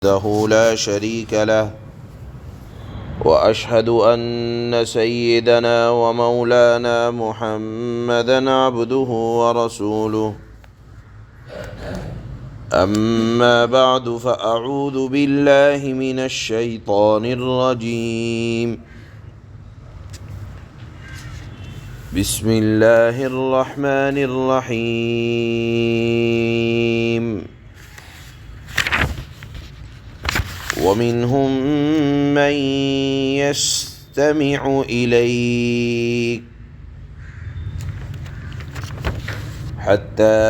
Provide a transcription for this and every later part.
وحده لا شريك له وأشهد أن سيدنا ومولانا محمدا عبده ورسوله أما بعد فأعوذ بالله من الشيطان الرجيم بسم الله الرحمن الرحيم ومنهم من يستمع إليك حتى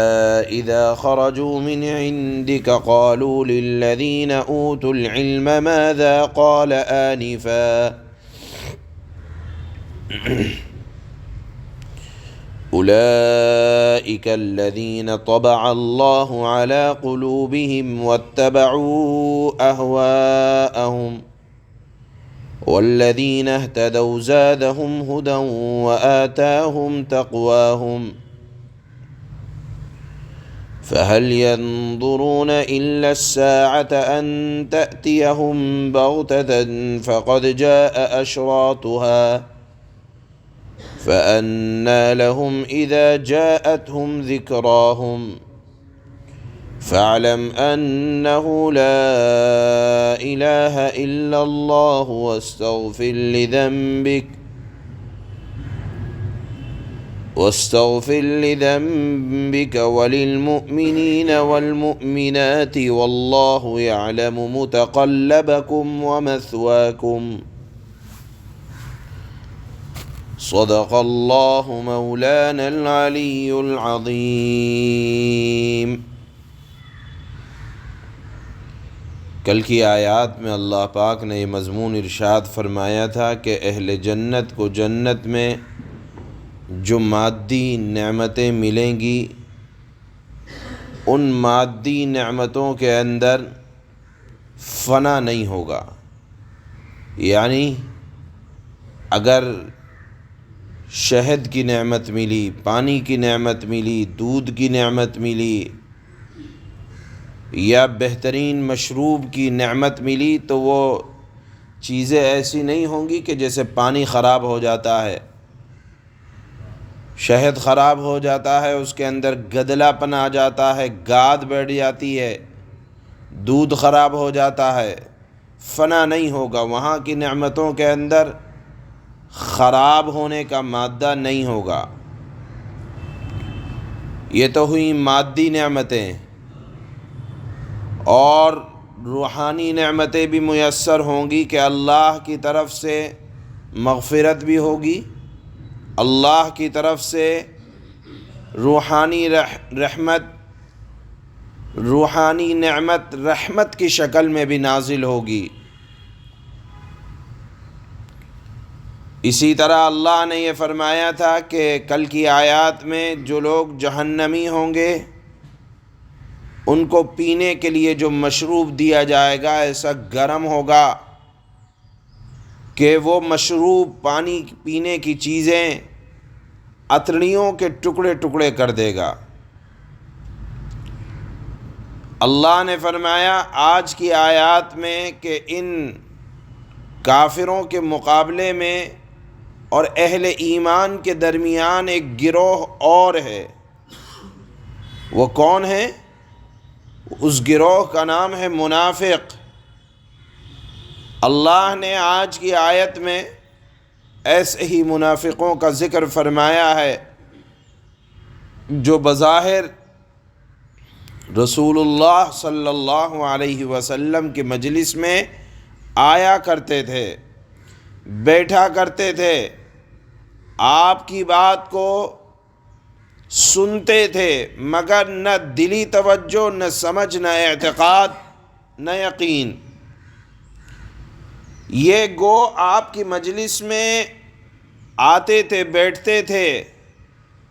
إذا خرجوا من عندك قالوا للذين أوتوا العلم ماذا قال آنفا أولئك الذين طبع الله على قلوبهم واتبعوا أهواءهم والذين اهتدوا زادهم هدى وآتاهم تقواهم فهل ينظرون إلا الساعة أن تأتيهم بغتة فقد جاء أشراطها فأنى لهم إذا جاءتهم ذكراهم فاعلم أنه لا إله إلا الله واستغفر لذنبك وللمؤمنين والمؤمنات والله يعلم متقلبكم ومثواكم صدق اللہ مولانا العلی العظیم۔ کل کی آیات میں اللہ پاک نے یہ مضمون ارشاد فرمایا تھا کہ اہل جنت کو جنت میں جو مادی نعمتیں ملیں گی ان مادی نعمتوں کے اندر فنا نہیں ہوگا، یعنی اگر شہد کی نعمت ملی، پانی کی نعمت ملی، دودھ کی نعمت ملی یا بہترین مشروب کی نعمت ملی تو وہ چیزیں ایسی نہیں ہوں گی کہ جیسے پانی خراب ہو جاتا ہے، شہد خراب ہو جاتا ہے، اس کے اندر گدلا پن آ جاتا ہے، گاد بیٹھ جاتی ہے، دودھ خراب ہو جاتا ہے، فنا نہیں ہوگا۔ وہاں کی نعمتوں کے اندر خراب ہونے کا مادہ نہیں ہوگا۔ یہ تو ہوئی مادی نعمتیں، اور روحانی نعمتیں بھی میسر ہوں گی کہ اللہ کی طرف سے مغفرت بھی ہوگی، اللہ کی طرف سے روحانی نعمت رحمت کی شکل میں بھی نازل ہوگی۔ اسی طرح اللہ نے یہ فرمایا تھا کہ کل کی آیات میں جو لوگ جہنمی ہوں گے ان کو پینے کے لیے جو مشروب دیا جائے گا ایسا گرم ہوگا کہ وہ مشروب، پانی پینے کی چیزیں اتڑیوں کے ٹکڑے ٹکڑے کر دے گا۔ اللہ نے فرمایا آج کی آیات میں کہ ان کافروں کے مقابلے میں اور اہل ایمان کے درمیان ایک گروہ اور ہے۔ وہ کون ہے؟ اس گروہ کا نام ہے منافق۔ اللہ نے آج کی آیت میں ایسے ہی منافقوں کا ذکر فرمایا ہے جو بظاہر رسول اللہ صلی اللہ علیہ وسلم کی مجلس میں آیا کرتے تھے، بیٹھا کرتے تھے، آپ کی بات کو سنتے تھے، مگر نہ دلی توجہ، نہ سمجھ، نہ اعتقاد، نہ یقین۔ یہ گو آپ کی مجلس میں آتے تھے، بیٹھتے تھے،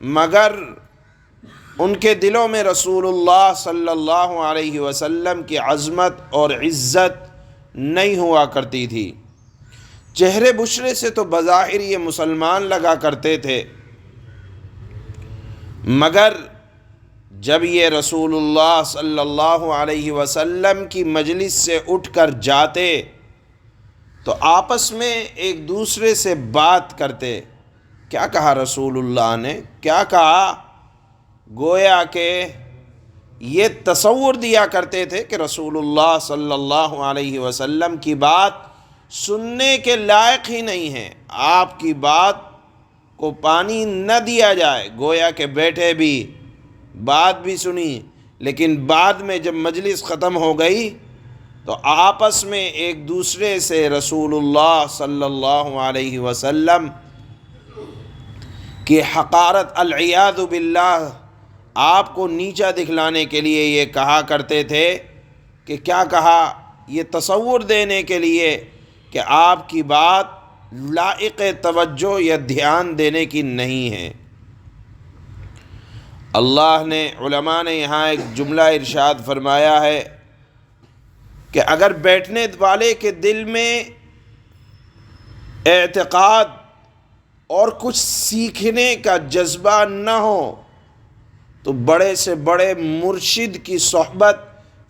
مگر ان کے دلوں میں رسول اللہ صلی اللہ علیہ وسلم کی عظمت اور عزت نہیں ہوا کرتی تھی۔ چہرے بشرے سے تو بظاہر یہ مسلمان لگا کرتے تھے، مگر جب یہ رسول اللہ صلی اللہ علیہ وسلم کی مجلس سے اٹھ کر جاتے تو آپس میں ایک دوسرے سے بات کرتے. کیا کہا رسول اللہ نے، کیا کہا؟ گویا کہ یہ تصور دیا کرتے تھے کہ رسول اللہ صلی اللہ علیہ وسلم کی بات سننے کے لائق ہی نہیں ہے، آپ کی بات کو پانی نہ دیا جائے. گویا کہ بیٹھے بھی، بات بھی سنی، لیکن بعد میں جب مجلس ختم ہو گئی تو آپس میں ایک دوسرے سے رسول اللہ صلی اللہ علیہ وسلم کی حقارت، العیاذ باللہ، آپ کو نیچا دکھلانے کے لیے یہ کہا کرتے تھے کہ کیا کہا؟ یہ تصور دینے کے لیے کہ آپ کی بات لائق توجہ یا دھیان دینے کی نہیں ہے. اللہ نے، علماء نے یہاں ایک جملہ ارشاد فرمایا ہے کہ اگر بیٹھنے والے کے دل میں اعتقاد اور کچھ سیکھنے کا جذبہ نہ ہو تو بڑے سے بڑے مرشد کی صحبت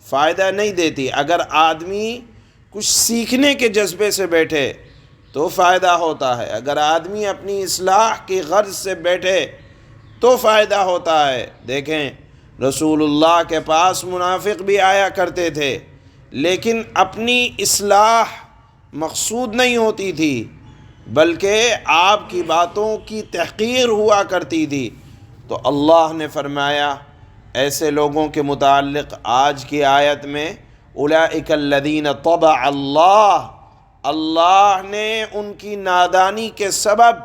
فائدہ نہیں دیتی. اگر آدمی کچھ سیکھنے کے جذبے سے بیٹھے تو فائدہ ہوتا ہے، اگر آدمی اپنی اصلاح کی غرض سے بیٹھے تو فائدہ ہوتا ہے. دیکھیں رسول اللہ کے پاس منافق بھی آیا کرتے تھے، لیکن اپنی اصلاح مقصود نہیں ہوتی تھی، بلکہ آپ کی باتوں کی تحقیر ہوا کرتی تھی. تو اللہ نے فرمایا ایسے لوگوں کے متعلق آج کی آیت میں، اولئک الذین طبع اللہ، اللہ نے ان کی نادانی کے سبب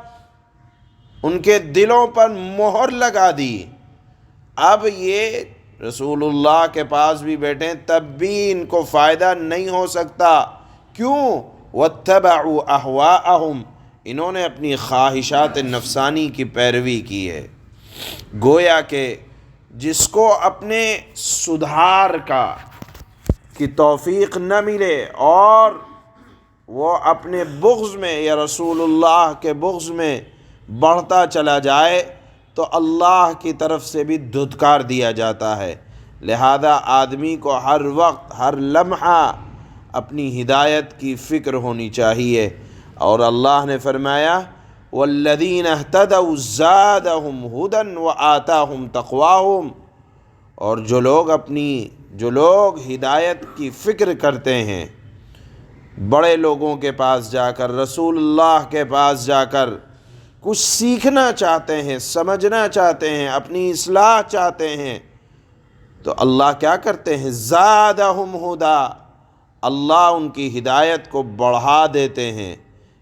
ان کے دلوں پر مہر لگا دی. اب یہ رسول اللہ کے پاس بھی بیٹھیں تب بھی ان کو فائدہ نہیں ہو سکتا. کیوں؟ واتبعوا اہواءہم، انہوں نے اپنی خواہشات نفسانی کی پیروی کی ہے. گویا کہ جس کو اپنے سدھار کی توفیق نہ ملے اور وہ اپنے بغض میں یا رسول اللہ کے بغض میں بڑھتا چلا جائے تو اللہ کی طرف سے بھی دھتکار دیا جاتا ہے. لہذا آدمی کو ہر وقت، ہر لمحہ اپنی ہدایت کی فکر ہونی چاہیے. اور اللہ نے فرمایا والذین اہتدوا زادہم ھدی وآتاہم تقواہم، اور جو لوگ ہدایت کی فکر کرتے ہیں، بڑے لوگوں کے پاس جا کر، رسول اللہ کے پاس جا کر کچھ سیکھنا چاہتے ہیں، سمجھنا چاہتے ہیں، اپنی اصلاح چاہتے ہیں، تو اللہ کیا کرتے ہیں؟ زادہم ھدی، اللہ ان کی ہدایت کو بڑھا دیتے ہیں.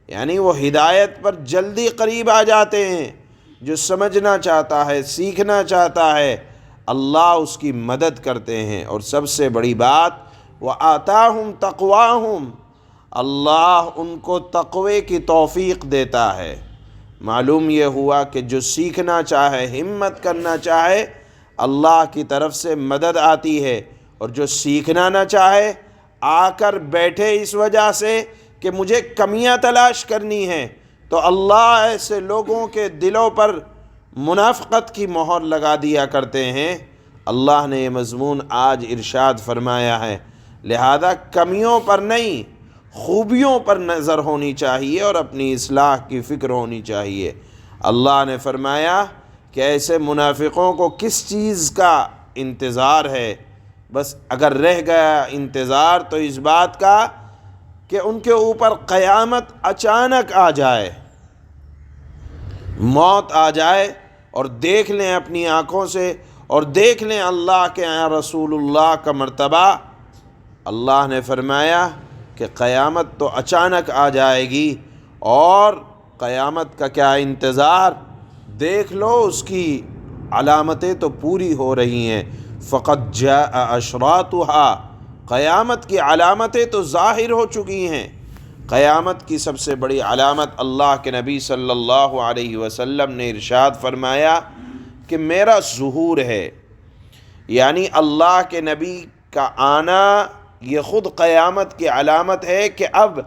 یعنی وہ ہدایت پر جلدی قریب آ جاتے ہیں. جو سمجھنا چاہتا ہے، سیکھنا چاہتا ہے، اللہ اس کی مدد کرتے ہیں. اور سب سے بڑی بات وآتاہم تقواہم، اللہ ان کو تقوی کی توفیق دیتا ہے. معلوم یہ ہوا کہ جو سیکھنا چاہے، ہمت کرنا چاہے، اللہ کی طرف سے مدد آتی ہے. اور جو سیکھنا نہ چاہے، آ کر بیٹھے اس وجہ سے کہ مجھے کمیاں تلاش کرنی ہیں، تو اللہ ایسے لوگوں کے دلوں پر منافقت کی مہر لگا دیا کرتے ہیں. اللہ نے یہ مضمون آج ارشاد فرمایا ہے. لہذا کمیوں پر نہیں، خوبیوں پر نظر ہونی چاہیے اور اپنی اصلاح کی فکر ہونی چاہیے. اللہ نے فرمایا کہ ایسے منافقوں کو کس چیز کا انتظار ہے؟ بس اگر رہ گیا انتظار تو اس بات کا کہ ان کے اوپر قیامت اچانک آ جائے، موت آ جائے اور دیکھ لیں اپنی آنکھوں سے، اور دیکھ لیں اللہ کے یہاں رسول اللہ کا مرتبہ. اللہ نے فرمایا کہ قیامت تو اچانک آ جائے گی، اور قیامت کا کیا انتظار؟ دیکھ لو اس کی علامتیں تو پوری ہو رہی ہیں. فقط جاء اشراطها، قیامت کی علامتیں تو ظاہر ہو چکی ہیں. قیامت کی سب سے بڑی علامت اللہ کے نبی صلی اللہ علیہ وسلم نے ارشاد فرمایا کہ میرا ظہور ہے. یعنی اللہ کے نبی کا آنا یہ خود قیامت کی علامت ہے کہ اب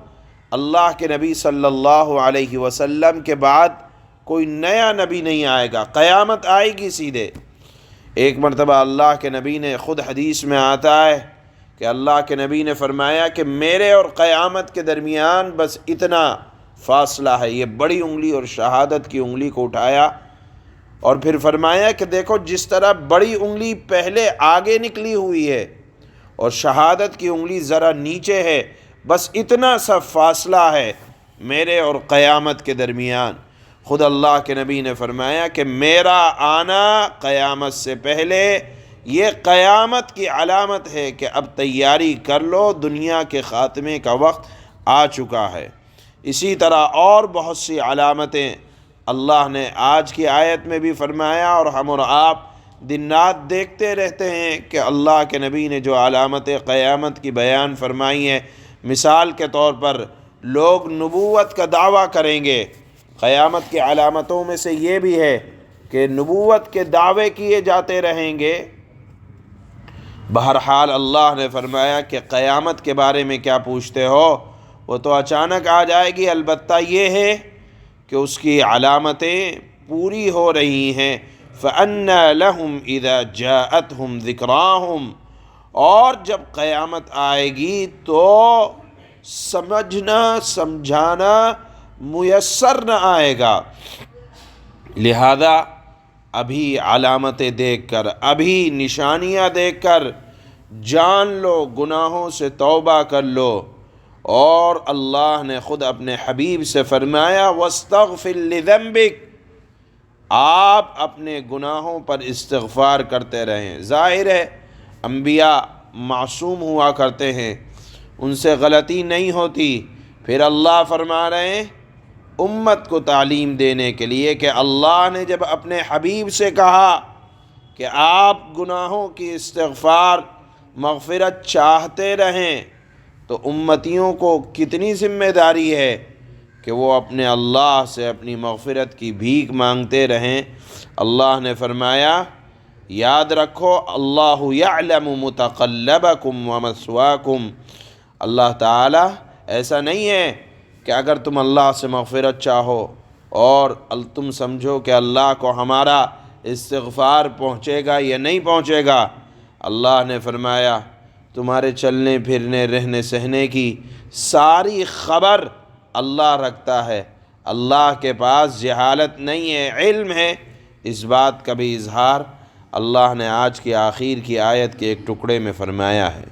اللہ کے نبی صلی اللہ علیہ وسلم کے بعد کوئی نیا نبی نہیں آئے گا، قیامت آئے گی سیدھے. ایک مرتبہ اللہ کے نبی نے، خود حدیث میں آتا ہے کہ اللہ کے نبی نے فرمایا کہ میرے اور قیامت کے درمیان بس اتنا فاصلہ ہے، یہ بڑی انگلی اور شہادت کی انگلی کو اٹھایا اور پھر فرمایا کہ دیکھو جس طرح بڑی انگلی پہلے آگے نکلی ہوئی ہے اور شہادت کی انگلی ذرا نیچے ہے، بس اتنا سا فاصلہ ہے میرے اور قیامت کے درمیان۔ خود اللہ کے نبی نے فرمایا کہ میرا آنا قیامت سے پہلے یہ قیامت کی علامت ہے کہ اب تیاری کر لو، دنیا کے خاتمے کا وقت آ چکا ہے۔ اسی طرح اور بہت سی علامتیں اللہ نے آج کی آیت میں بھی فرمایا، اور ہم اور آپ دن رات دیکھتے رہتے ہیں کہ اللہ کے نبی نے جو علامت قیامت کی بیان فرمائی ہیں۔ مثال کے طور پر لوگ نبوت کا دعویٰ کریں گے، قیامت کی علامتوں میں سے یہ بھی ہے کہ نبوت کے دعوے کیے جاتے رہیں گے۔ بہرحال اللہ نے فرمایا کہ قیامت کے بارے میں کیا پوچھتے ہو، وہ تو اچانک آ جائے گی، البتہ یہ ہے کہ اس کی علامتیں پوری ہو رہی ہیں۔ فَأَنَّى لَهُمْ إِذَا جَاءَتْهُمْ ذِكْرَاهُمْ، اور جب قیامت آئے گی تو سمجھنا سمجھانا میسر نہ آئے گا، لہذا ابھی علامتیں دیکھ کر، ابھی نشانیاں دیکھ کر جان لو، گناہوں سے توبہ کر لو۔ اور اللہ نے خود اپنے حبیب سے فرمایا وَاسْتَغْفِرْ لِذَنْبِكَ، آپ اپنے گناہوں پر استغفار کرتے رہیں۔ ظاہر ہے انبیاء معصوم ہوا کرتے ہیں، ان سے غلطی نہیں ہوتی، پھر اللہ فرما رہے ہیں امت کو تعلیم دینے کے لیے کہ اللہ نے جب اپنے حبیب سے کہا کہ آپ گناہوں کی استغفار مغفرت چاہتے رہیں، تو امتیوں کو کتنی ذمہ داری ہے کہ وہ اپنے اللہ سے اپنی مغفرت کی بھیک مانگتے رہیں۔ اللہ نے فرمایا یاد رکھو اللہ یعلم متقلبکم ومثواکم، اللہ تعالیٰ ایسا نہیں ہے کہ اگر تم اللہ سے مغفرت چاہو اور تم سمجھو کہ اللہ کو ہمارا استغفار پہنچے گا یا نہیں پہنچے گا۔ اللہ نے فرمایا تمہارے چلنے پھرنے رہنے سہنے کی ساری خبر اللہ رکھتا ہے، اللہ کے پاس جہالت نہیں ہے، علم ہے۔ اس بات کا بھی اظہار اللہ نے آج کی آخر کی آیت کے ایک ٹکڑے میں فرمایا ہے۔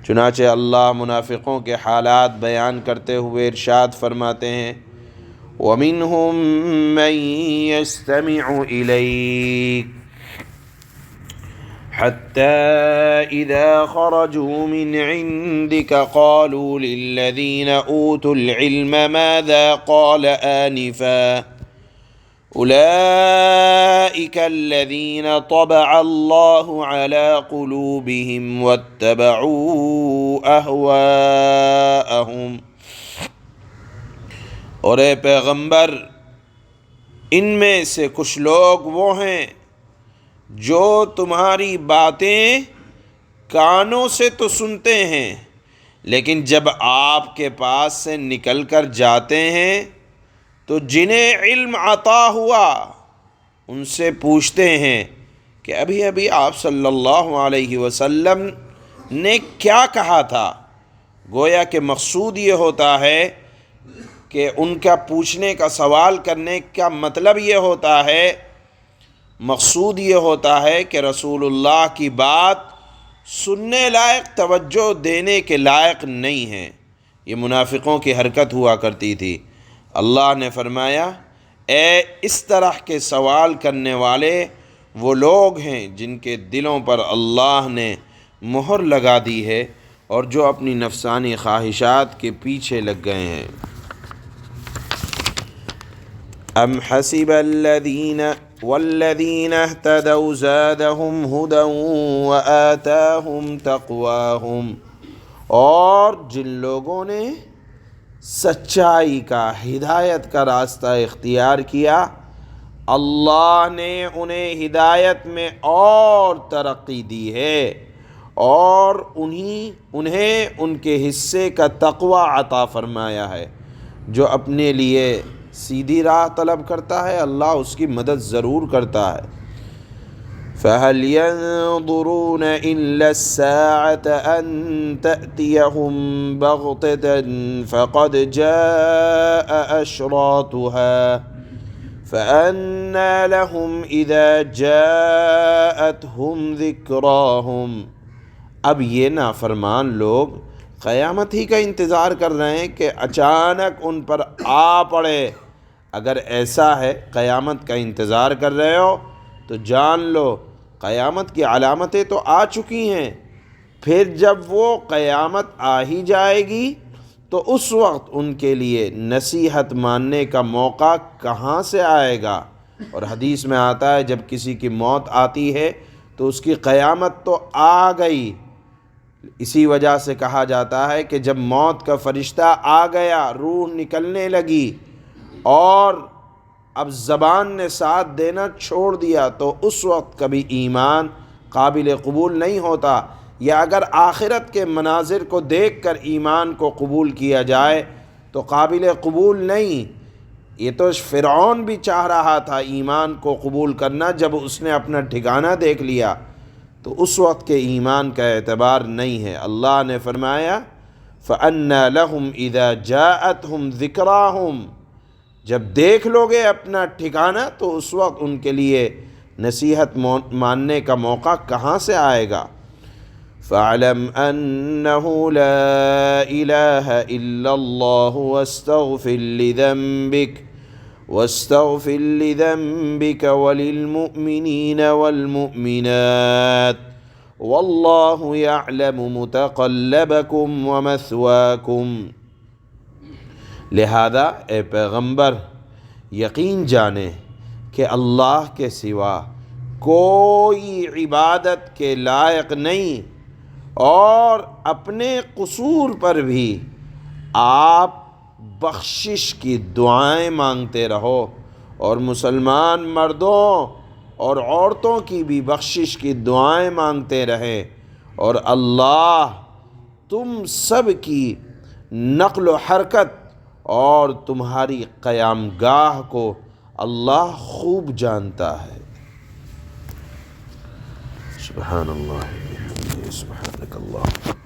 چنانچہ اللہ منافقوں کے حالات بیان کرتے ہوئے ارشاد فرماتے ہیں وَمِنْهُمْ مَنْ يَسْتَمِعُ إِلَيْكَ حَتَّى إِذَا خَرَجُوا مِنْ عِنْدِكَ قَالُوا لِلَّذِينَ أُوتُوا الْعِلْمَ مَاذَا قَالَ آنِفًا أُولَئِكَ الَّذِينَ طَبَعَ اللَّهُ عَلَى قُلُوبِهِمْ وَاتَّبَعُوا أَهْوَاءَهُمْ۔ اور اے پیغمبر ان میں سے کچھ لوگ وہ ہیں جو تمہاری باتیں کانوں سے تو سنتے ہیں، لیکن جب آپ کے پاس سے نکل کر جاتے ہیں تو جنہیں علم عطا ہوا ان سے پوچھتے ہیں کہ ابھی ابھی آپ صلی اللہ علیہ وسلم نے کیا کہا تھا۔ گویا کہ مقصود یہ ہوتا ہے کہ ان کا پوچھنے کا سوال کرنے کا مطلب یہ ہوتا ہے، مقصود یہ ہوتا ہے کہ رسول اللہ کی بات سننے لائق، توجہ دینے کے لائق نہیں ہے۔ یہ منافقوں کی حرکت ہوا کرتی تھی۔ اللہ نے فرمایا اے اس طرح کے سوال کرنے والے وہ لوگ ہیں جن کے دلوں پر اللہ نے مہر لگا دی ہے اور جو اپنی نفسانی خواہشات کے پیچھے لگ گئے ہیں۔ ام حسب الذین والذین اہتدوا زادہم ھدی وآتاہم تقواہم، اور جن لوگوں نے سچائی کا، ہدایت کا راستہ اختیار کیا، اللہ نے انہیں ہدایت میں اور ترقی دی ہے اور انہیں ان کے حصے کا تقوی عطا فرمایا ہے۔ جو اپنے لیے سیدھی راہ طلب کرتا ہے اللہ اس کی مدد ضرور کرتا ہے۔ فهل ينظرون إلا الساعة أن تأتيهم بغتة فقد جاء أشراطها فأنى لهم إذا جاءتهم ذكراهم۔ اب یہ نافرمان لوگ قیامت ہی کا انتظار کر رہے ہیں کہ اچانک ان پر آ پڑے۔ اگر ایسا ہے، قیامت کا انتظار کر رہے ہو تو جان لو قیامت کی علامتیں تو آ چکی ہیں، پھر جب وہ قیامت آ ہی جائے گی تو اس وقت ان کے لیے نصیحت ماننے کا موقع کہاں سے آئے گا۔ اور حدیث میں آتا ہے جب کسی کی موت آتی ہے تو اس کی قیامت تو آ گئی۔ اسی وجہ سے کہا جاتا ہے کہ جب موت کا فرشتہ آ گیا، روح نکلنے لگی اور اب زبان نے ساتھ دینا چھوڑ دیا تو اس وقت کبھی ایمان قابل قبول نہیں ہوتا، یا اگر آخرت کے مناظر کو دیکھ کر ایمان کو قبول کیا جائے تو قابل قبول نہیں۔ یہ تو فرعون بھی چاہ رہا تھا ایمان کو قبول کرنا، جب اس نے اپنا ٹھکانہ دیکھ لیا تو اس وقت کے ایمان کا اعتبار نہیں ہے۔ اللہ نے فرمایا فَأَنَّى لَهُمْ إِذَا جَاءَتْهُمْ ذِكْرَاهُمْ، جب دیکھ لو گے اپنا ٹھکانہ تو اس وقت ان کے لیے نصیحت ماننے کا موقع کہاں سے آئے گا۔ فَاعْلَمْ أَنَّهُ لَا إِلَٰهَ إِلَّا اللَّهُ وَاسْتَغْفِرْ لِذَنبِكَ وَلِلْمُؤْمِنِينَ وَالْمُؤْمِنَاتِ وَاللَّهُ يَعْلَمُ مُتَقَلَّبَكُمْ وَمَثْوَاكُمْ۔ لہذا اے پیغمبر یقین جانیں کہ اللہ کے سوا کوئی عبادت کے لائق نہیں، اور اپنے قصور پر بھی آپ بخشش کی دعائیں مانگتے رہو، اور مسلمان مردوں اور عورتوں کی بھی بخشش کی دعائیں مانگتے رہیں، اور اللہ تم سب کی نقل و حرکت اور تمہاری قیام گاہ کو اللہ خوب جانتا ہے۔ سبحان اللہ، سبحانک اللہ۔